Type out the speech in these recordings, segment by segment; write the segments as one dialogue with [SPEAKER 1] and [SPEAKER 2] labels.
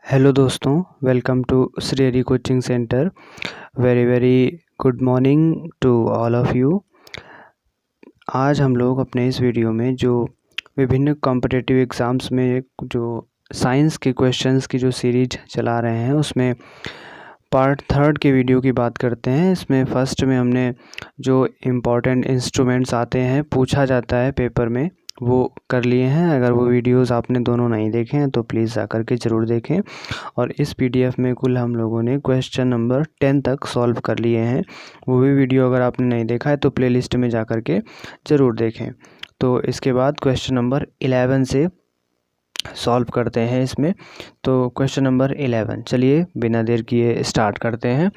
[SPEAKER 1] Hello दोस्तों, welcome to Shri coaching centre. Very very good morning to all of you. आज हम लोग अपने इस वीडियो में जो विभिन्न कॉम्पिटिटिव एग्ज़ाम्स में जो साइंस के क्वेश्चंस की जो सीरीज चला रहे हैं उसमें पार्ट 3 के वीडियो की बात करते हैं। इसमें फर्स्ट में हमने जो इम्पोर्टेंट इंस्ट्रूमेंट्स आते हैं पूछा जाता है पेपर में वो कर लिए हैं। अगर वो वीडियोस आपने दोनों नहीं देखे हैं तो प्लीज़ जाकर के ज़रूर देखें। और इस पीडीएफ में कुल हम लोगों ने क्वेश्चन नंबर 10 तक सॉल्व कर लिए हैं। वो भी वीडियो अगर आपने नहीं देखा है तो प्लेलिस्ट में जाकर के ज़रूर देखें। तो इसके बाद क्वेश्चन नंबर 11 से सॉल्व करते हैं इसमें। तो क्वेश्चन नंबर 11 चलिए बिना देर किए स्टार्ट करते हैं।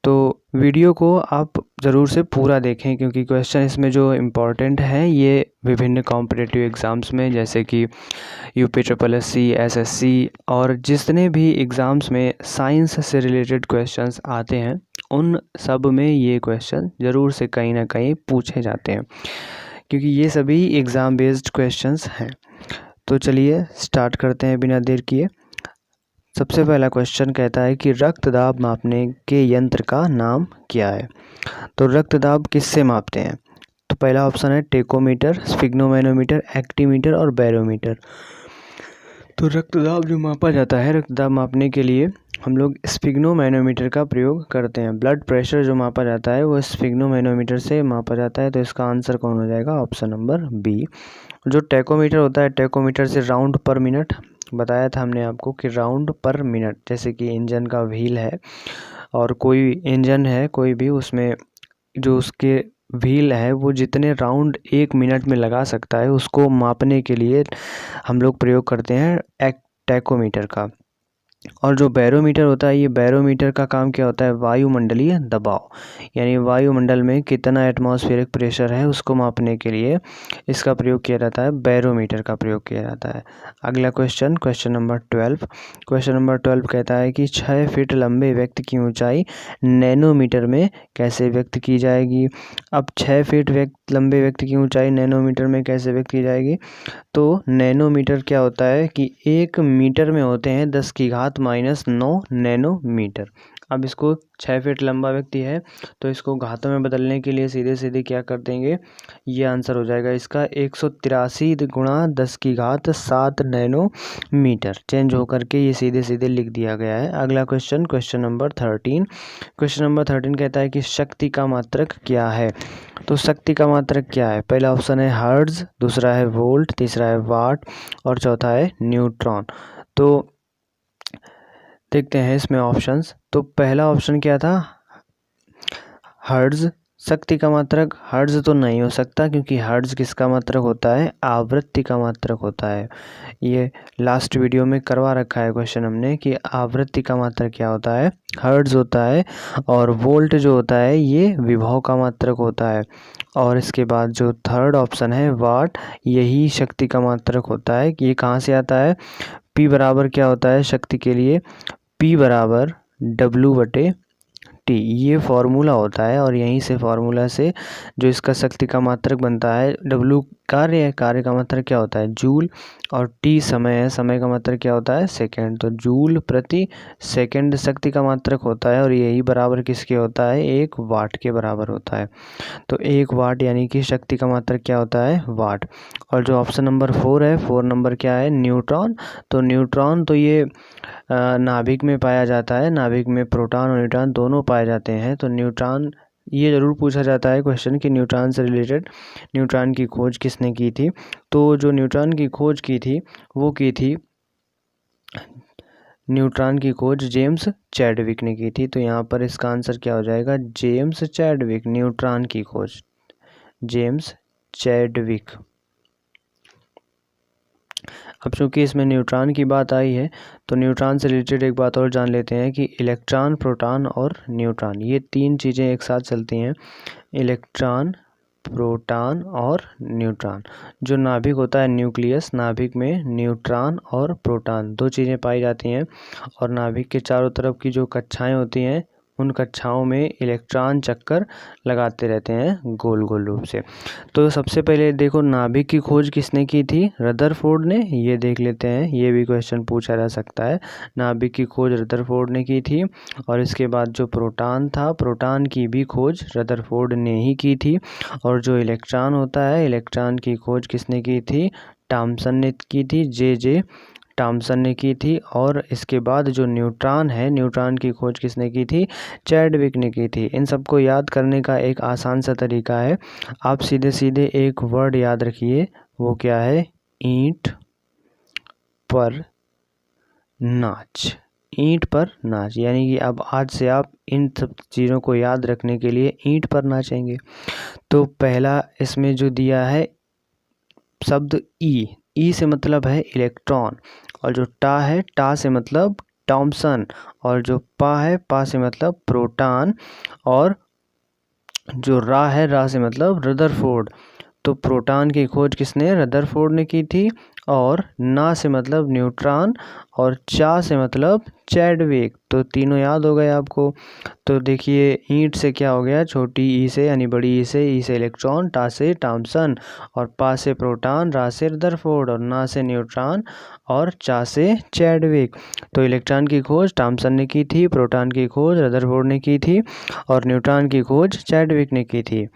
[SPEAKER 1] तो वीडियो को आप ज़रूर से पूरा देखें क्योंकि क्वेश्चन इसमें जो इम्पोर्टेंट है ये विभिन्न कॉम्पिटिटिव एग्ज़ाम्स में जैसे कि UPSSC, SSC और जितने भी एग्ज़ाम्स में साइंस से रिलेटेड क्वेश्चंस आते हैं उन सब में ये क्वेश्चन ज़रूर से कहीं ना कहीं पूछे जाते हैं क्योंकि ये सभी एग्ज़ाम बेस्ड क्वेश्चंस हैं। तो चलिए स्टार्ट करते हैं बिना देर किए। सबसे पहला क्वेश्चन कहता है कि रक्तदाब मापने के यंत्र का नाम क्या है। तो रक्तदाब किससे मापते हैं? तो पहला ऑप्शन है टेकोमीटर, स्फिग्नोमैनोमीटर, एक्टीमीटर और बैरोमीटर। तो रक्तदाब जो मापा जाता है, रक्तदाब मापने के लिए हम लोग स्फिग्नोमैनोमीटर का प्रयोग करते हैं। ब्लड प्रेशर जो मापा जाता है वो स्फिग्नोमैनोमीटर से मापा जाता है। तो इसका आंसर कौन हो जाएगा? Option number B. जो टेकोमीटर होता है, टेकोमीटर से राउंड पर मिनट बताया था हमने आपको कि राउंड पर मिनट, जैसे कि इंजन का व्हील है और कोई इंजन है कोई भी, उसमें जो उसके व्हील है वो जितने राउंड 1 मिनट में लगा सकता है उसको मापने के लिए हम लोग प्रयोग करते हैं टेकोमीटर का। और जो बैरोमीटर होता है, ये बैरोमीटर का काम क्या होता है? वायुमंडलीय दबाव, यानी वायुमंडल में कितना एटमॉस्फेरिक प्रेशर है उसको मापने के लिए इसका प्रयोग किया जाता है, बैरोमीटर का प्रयोग किया जाता है। अगला question, question number 12। Question number 12 कहता है कि 6 फीट लंबे व्यक्ति की ऊंचाई नैनोमीटर में कैसे व्यक्त की जाएगी। अब 6 फीट लंबे व्यक्ति की ऊंचाई नैनोमीटर में कैसे व्यक्त की जाएगी? तो नैनोमीटर क्या होता है कि 1 मीटर में होते हैं 10⁻⁻9 नैनोमीटर। अब इसको 6 फीट लंबा व्यक्ति है तो इसको घातों में बदलने के लिए सीधे सीधे क्या कर देंगे, ये आंसर हो जाएगा इसका 183 × 10⁻7 नैनोमीटर। चेंज होकर के ये सीधे सीधे लिख दिया गया है। अगला question, question number 13। Question number 13 कहता है कि शक्ति का मात्रक क्या है। तो शक्ति का मात्रक क्या है? पहला ऑप्शन है हर्ट्ज, दूसरा है वोल्ट, तीसरा है वाट और चौथा है न्यूट्रॉन। तो देखते हैं इसमें ऑप्शंस। तो पहला ऑप्शन क्या था? हर्ट्ज। शक्ति का मात्रक हर्ट्ज तो नहीं हो सकता क्योंकि हर्ट्ज किसका मात्रक होता है? आवृत्ति का मात्रक होता है। ये लास्ट वीडियो में करवा रखा है क्वेश्चन हमने कि आवृत्ति का मात्रक क्या होता है? हर्ट्ज होता है। और वोल्ट जो होता है ये विभव का मात्रक होता है। और इसके बाद जो थर्ड ऑप्शन है वाट, यही शक्ति का मात्रक होता है। ये कहाँ से आता है? P बराबर क्या होता है शक्ति के लिए? P बराबर W/T, ये फॉर्मूला होता है। और यहीं से फॉर्मूला से जो इसका शक्ति का मात्रक बनता है, W कार्य है, कार्य का मात्रक क्या होता है? जूल, और T समय है, समय का मात्रक क्या होता है? सेकंड। तो जूल प्रति सेकंड शक्ति का मात्रक होता है और यही बराबर किसके होता है? 1 वाट के बराबर होता है। तो 1 वाट यानी कि शक्ति का मात्रक क्या होता है? वाट। और जो ऑप्शन नंबर 4 है, 4 नंबर क्या है? न्यूट्रॉन। तो न्यूट्रॉन तो ये नाभिक में पाया जाता है। नाभिक में प्रोटॉन और न्यूट्रॉन दोनों पाए जाते हैं। तो न्यूट्रॉन, ये ज़रूर पूछा जाता है क्वेश्चन कि न्यूट्रॉन से रिलेटेड न्यूट्रॉन की खोज किसने की थी। तो जो न्यूट्रॉन की खोज की थी वो की थी, न्यूट्रॉन की खोज जेम्स चैडविक ने की थी। तो यहाँ पर इसका आंसर क्या हो जाएगा? James Chadwick. न्यूट्रॉन की खोज जेम्स चैडविक। अब चूंकि इसमें न्यूट्रॉन की बात आई है तो न्यूट्रॉन से रिलेटेड एक बात और जान लेते हैं कि इलेक्ट्रॉन, प्रोटॉन और न्यूट्रॉन, ये 3 चीज़ें एक साथ चलती हैं। इलेक्ट्रॉन, प्रोटॉन और न्यूट्रॉन। जो नाभिक होता है न्यूक्लियस, नाभिक में न्यूट्रॉन और प्रोटॉन 2 चीज़ें पाई जाती हैं। और नाभिक के चारों तरफ की जो कक्षाएं होती हैं उन कक्षाओं में इलेक्ट्रॉन चक्कर लगाते रहते हैं गोल गोल रूप से। तो सबसे पहले देखो नाभिक की खोज किसने की थी? रदरफोर्ड ने। ये देख लेते हैं, ये भी क्वेश्चन पूछा जा सकता है। नाभिक की खोज रदरफोर्ड ने की थी। और इसके बाद जो प्रोटॉन था, प्रोटॉन की भी खोज रदरफोर्ड ने ही की थी। और जो इलेक्ट्रॉन होता है, इलेक्ट्रॉन की खोज किसने की थी? थॉमसन ने की थी, जे थॉमसन ने की थी। और इसके बाद जो न्यूट्रॉन है, न्यूट्रॉन की खोज किसने की थी? चैडविक ने की थी। इन सबको याद करने का एक आसान सा तरीका है, आप सीधे सीधे एक वर्ड याद रखिए, वो क्या है? ईंट पर नाच। ईंट पर नाच, यानी कि अब आज से आप इन सब चीज़ों को याद रखने के लिए ईंट पर नाचेंगे। तो पहला इसमें जो दिया है शब्द ई से मतलब है इलेक्ट्रॉन, और जो टा है, टा से मतलब थॉमसन, और जो पा है, पा से मतलब प्रोटॉन, और जो रा है, रा से मतलब रदरफोर्ड। तो प्रोटॉन की खोज किसने? रदरफोर्ड ने की थी। और ना से मतलब न्यूट्रॉन, और चा से मतलब चैडविक। तो तीनों याद हो गए आपको। तो देखिए ईंट से क्या हो गया? छोटी ई से यानी बड़ी ई से इलेक्ट्रॉन, टा से थॉमसन, और पा से प्रोटॉन, रा से रदरफोर्ड, और ना से न्यूट्रॉन, और चा से चैडविक। तो इलेक्ट्रॉन की खोज थॉमसन ने की थी, प्रोटॉन की खोज रदरफोर्ड ने की थी, और न्यूट्रॉन की खोज चैडविक ने की थी।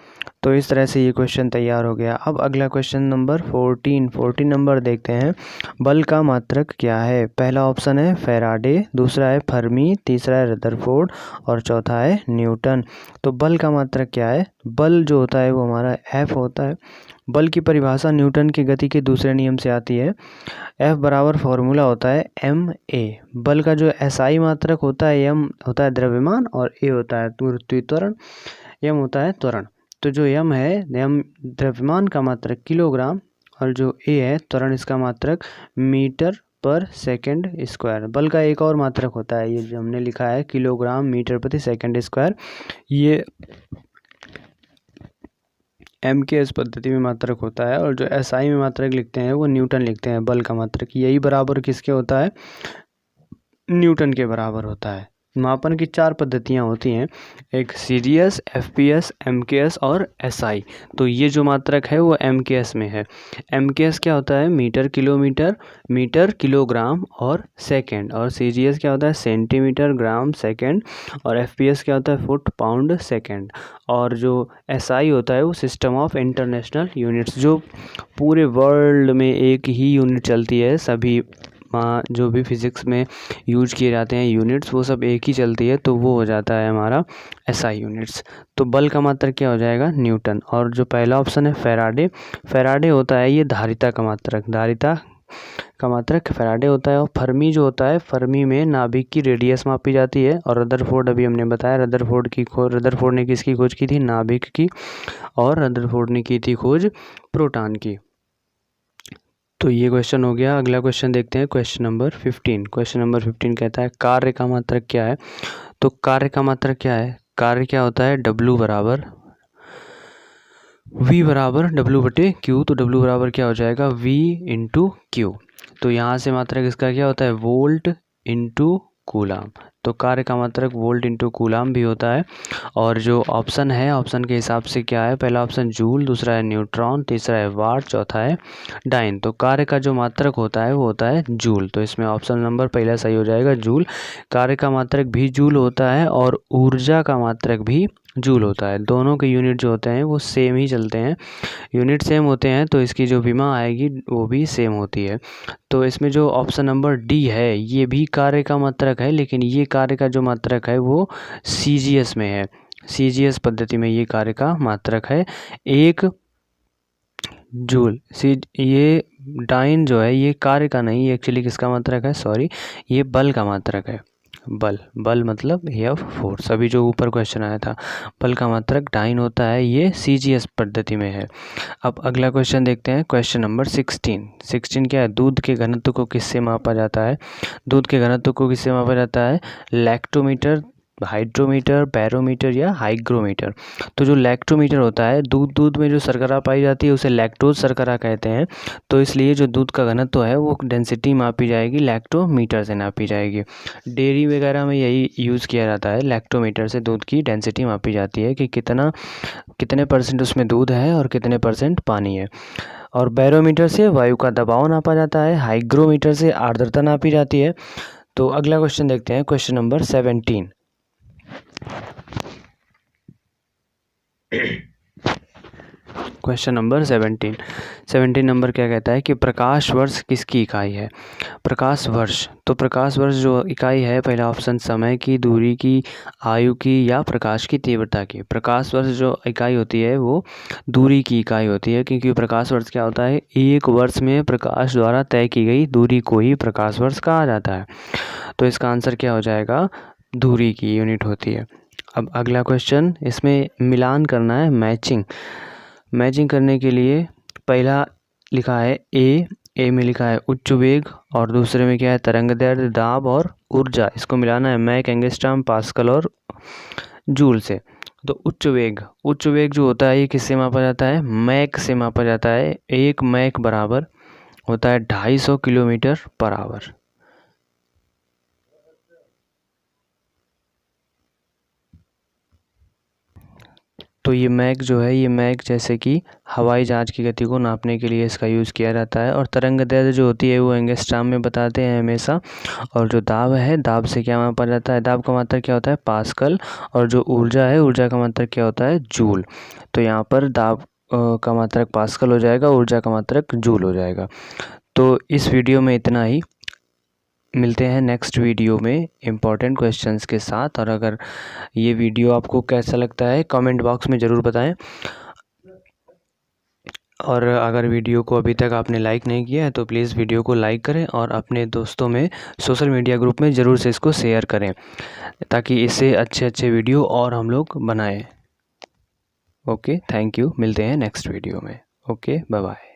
[SPEAKER 1] तो इस तरह से ये क्वेश्चन तैयार हो गया। अब अगला क्वेश्चन नंबर 14 नंबर देखते हैं। बल का मात्रक क्या है? पहला ऑप्शन है फैराडे, दूसरा है फर्मी, तीसरा है रदरफोर्ड, और चौथा है न्यूटन। तो बल का मात्रक क्या है? बल जो होता है वो हमारा एफ होता है। बल की परिभाषा न्यूटन की गति के दूसरे नियम से आती है। एफ बराबर फॉर्मूला होता है एम ए। बल का जो एसआई मात्रक होता है, एम होता है द्रव्यमान, और ए होता है त्वरण, एम होता है त्वरण। तो जो एम है, एम द्रव्यमान का मात्रक किलोग्राम, और जो ए है त्वरण, इसका मात्रक मीटर पर सेकंड स्क्वायर। बल का एक और मात्रक होता है, ये जो हमने लिखा है किलोग्राम मीटर प्रति सेकंड स्क्वायर, ये एम के एस पद्धति में मात्रक होता है। और जो एसआई में मात्रक लिखते हैं वो न्यूटन लिखते हैं। बल का मात्रक यही बराबर किसके होता है? न्यूटन के बराबर होता है। मापन की 4 पद्धतियाँ होती हैं, एक सीजीएस, एफपीएस, एमकेएस और एसआई। तो ये जो मात्रक है वो एमकेएस में है। एमकेएस क्या होता है? मीटर, किलोमीटर, मीटर, किलोग्राम और सेकंड। और सीजीएस क्या होता है? सेंटीमीटर, ग्राम, सेकंड। और एफपीएस क्या होता है? Foot, pound, second. और जो एसआई होता है वो सिस्टम ऑफ इंटरनेशनल यूनिट्स, जो पूरे वर्ल्ड में एक ही यूनिट चलती है। सभी जो भी फिज़िक्स में यूज किए जाते हैं यूनिट्स, वो सब एक ही चलती है, तो वो हो जाता है हमारा एसआई यूनिट्स। तो बल का मात्रक क्या हो जाएगा? न्यूटन। और जो पहला ऑप्शन है फैराडे, फैराडे होता है ये धारिता का मात्रक, धारिता का मात्रक फैराडे होता है। और फर्मी जो होता है, फर्मी में नाभिक की रेडियस मापी जाती है। और रदरफोर्ड अभी हमने बताया, रदरफोर्ड ने किसकी खोज की थी? नाभिक की। और रदरफोर्ड ने की थी खोज प्रोटॉन की। तो ये क्वेश्चन हो गया। अगला क्वेश्चन देखते हैं, क्वेश्चन नंबर 15। क्वेश्चन नंबर 15 कहता है कार्य का मात्रक क्या है? तो कार्य का मात्रक क्या है? कार्य क्या होता है? W बराबर V बराबर W बटे Q। तो W बराबर क्या हो जाएगा? V into Q। तो यहाँ से मात्रक इसका क्या होता है? Volt into coulomb. तो कार्य का मात्रक वोल्ट इंटू कूलाम भी होता है। और जो ऑप्शन है, ऑप्शन के हिसाब से क्या है? पहला ऑप्शन जूल, दूसरा है न्यूट्रॉन, तीसरा है वाट, चौथा है डाइन। तो कार्य का जो मात्रक होता है वो होता है जूल। तो इसमें ऑप्शन नंबर पहला सही हो जाएगा, जूल। कार्य का मात्रक भी जूल होता है और ऊर्जा का मात्रक भी जूल होता है। दोनों के यूनिट जो होते हैं वो सेम ही चलते हैं, यूनिट सेम होते हैं, तो इसकी जो विमा आएगी वो भी सेम होती है। तो इसमें जो ऑप्शन नंबर डी है ये भी कार्य का मात्रक है, लेकिन ये कार्य का जो मात्रक है वो सीजीएस में है। सीजीएस पद्धति में ये कार्य का मात्रक है 1 जूल। ये डाइन जो है ये कार्य का नहीं, एक्चुअली किसका मात्रक है? सॉरी, ये बल का मात्रक है। बल मतलब एफ फोर्स, अभी जो ऊपर क्वेश्चन आया था, बल का मात्रक डाइन होता है, ये सीजीएस पद्धति में है। अब अगला क्वेश्चन देखते हैं, क्वेश्चन नंबर 16 क्या है? दूध के घनत्व को किससे मापा जाता है? दूध के घनत्व को किससे मापा जाता है? लैक्टोमीटर हाइड्रोमीटर, बैरोमीटर या हाइग्रोमीटर। तो जो लैक्टोमीटर होता है, दूध में जो शर्करा पाई जाती है उसे लैक्टोज शर्करा कहते हैं। तो इसलिए जो दूध का घनत्व है वो डेंसिटी मापी जाएगी लैक्टोमीटर से नापी जाएगी। डेयरी वगैरह में यही यूज़ किया जाता है, लैक्टोमीटर से दूध की डेंसिटी मापी जाती है कि कितने परसेंट उसमें दूध है और कितने परसेंट पानी है। और बैरोमीटर से वायु का दबाव नापा जाता है, हाइग्रोमीटर से आर्द्रता नापी जाती है। तो अगला क्वेश्चन देखते हैं, question number 17। Question number 17 number क्या कहता है कि प्रकाश वर्ष किसकी इकाई है। प्रकाश वर्ष, तो प्रकाश वर्ष जो इकाई है, पहला ऑप्शन समय की, दूरी की, आयु की या प्रकाश की तीव्रता की। प्रकाश वर्ष जो इकाई होती है वो दूरी की इकाई होती है, क्योंकि प्रकाश वर्ष क्या होता है, एक वर्ष में प्रकाश द्वारा तय की गई दूरी को ही प्रकाश वर्ष कहा जाता है। तो इसका आंसर क्या हो जाएगा, दूरी की यूनिट होती है। अब अगला क्वेश्चन, इसमें मिलान करना है, मैचिंग करने के लिए पहला लिखा है ए में लिखा है उच्च वेग और दूसरे में क्या है, तरंगदैर्घ्य, दाब और ऊर्जा। इसको मिलाना है मैक, एंगस्ट्रॉम, पास्कल और जूल से। तो उच्च वेग जो होता है ये किससे मापा जाता है, मैक से मापा जाता है। एक मैक बराबर होता है 250 किलोमीटर पर आवर। तो ये मैक जो है, ये मैक जैसे कि हवाई जहाज की गति को नापने के लिए इसका यूज़ किया जाता है। और तरंगदैर्घ्य जो होती है वो एंगस्ट्रॉम में बताते हैं हमेशा। और जो दाब है, दाब से क्या मापा जाता है, दाब का मात्रक क्या होता है, पास्कल। और जो ऊर्जा है, ऊर्जा का मात्रक क्या होता है, जूल। तो यहाँ पर दाब का मात्रक पास्कल हो जाएगा, ऊर्जा का मात्रक जूल हो जाएगा। तो इस वीडियो में इतना ही, मिलते हैं नेक्स्ट वीडियो में इम्पॉर्टेंट क्वेश्चंस के साथ। और अगर ये वीडियो आपको कैसा लगता है कमेंट बॉक्स में ज़रूर बताएं। और अगर वीडियो को अभी तक आपने लाइक नहीं किया है तो प्लीज़ वीडियो को लाइक करें और अपने दोस्तों में सोशल मीडिया ग्रुप में ज़रूर से इसको शेयर करें, ताकि इससे अच्छे वीडियो और हम लोग बनाएं। ओके, थैंक यू, मिलते हैं नेक्स्ट वीडियो में। Okay, bye bye.